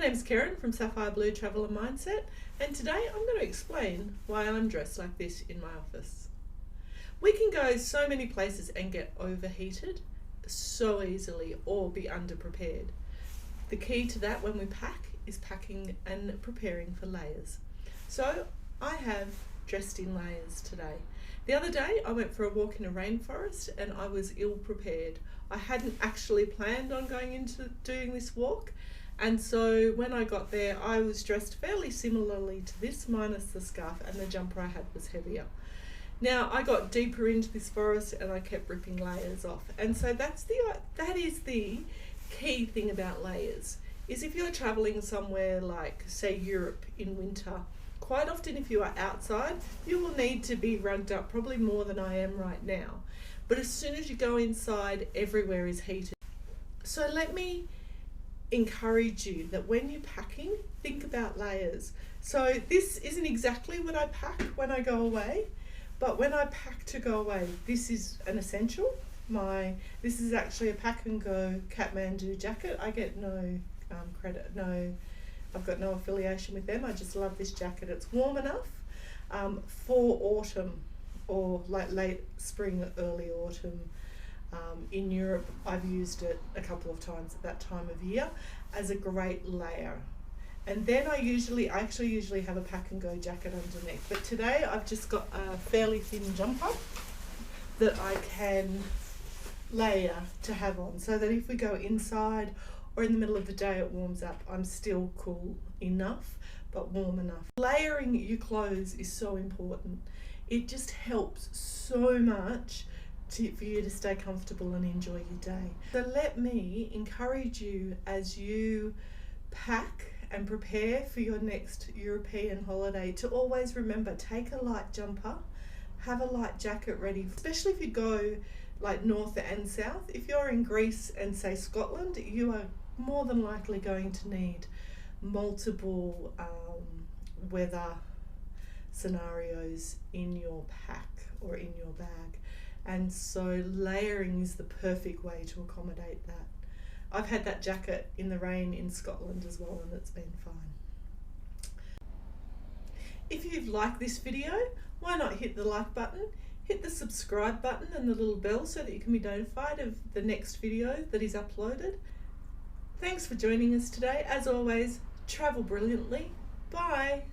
name's Karen from Sapphire Blue Travel and Mindset, and today I'm going to explain why I'm dressed like this in my office. We can go so many places and get overheated so easily or be underprepared. The key to that when we pack is packing and preparing for layers. So I have dressed in layers today. The other day I went for a walk in a rainforest and I was ill prepared. I hadn't actually planned on going into doing this walk, and so when I got there I was dressed fairly similarly to this, minus the scarf, and the jumper I had was heavier. Now I got deeper into this forest and I kept ripping layers off, and so that is the key thing about layers, is if you're traveling somewhere like say Europe in winter, quite often if you are outside you will need to be rugged up, probably more than I am right now, but as soon as you go inside everywhere is heated. So let me encourage you that when you're packing, think about layers. So this isn't exactly what I pack when I go away, but when I pack to go away, this is an essential. This is actually a Pack and Go Kathmandu jacket. I get no credit, I've got no affiliation with them. I just love this jacket. It's warm enough for autumn or like late spring, early autumn. In Europe, I've used it a couple of times at that time of year as a great layer. And then I actually usually have a Pack and Go jacket underneath. But today I've just got a fairly thin jumper that I can layer to have on, so that if we go inside or in the middle of the day it warms up, I'm still cool enough but warm enough. Layering your clothes is so important. It just helps so much for you to stay comfortable and enjoy your day. So let me encourage you as you pack and prepare for your next European holiday to always remember, take a light jumper, have a light jacket ready, especially if you go like north and south. If you're in Greece and say Scotland, you are more than likely going to need multiple weather scenarios in your pack or in your bag, and so layering is the perfect way to accommodate that. I've had that jacket in the rain in Scotland as well, and it's been fine. If you've liked this video, why not hit the like button, hit the subscribe button and the little bell so that you can be notified of the next video that is uploaded. Thanks for joining us today. As always, travel brilliantly. Bye.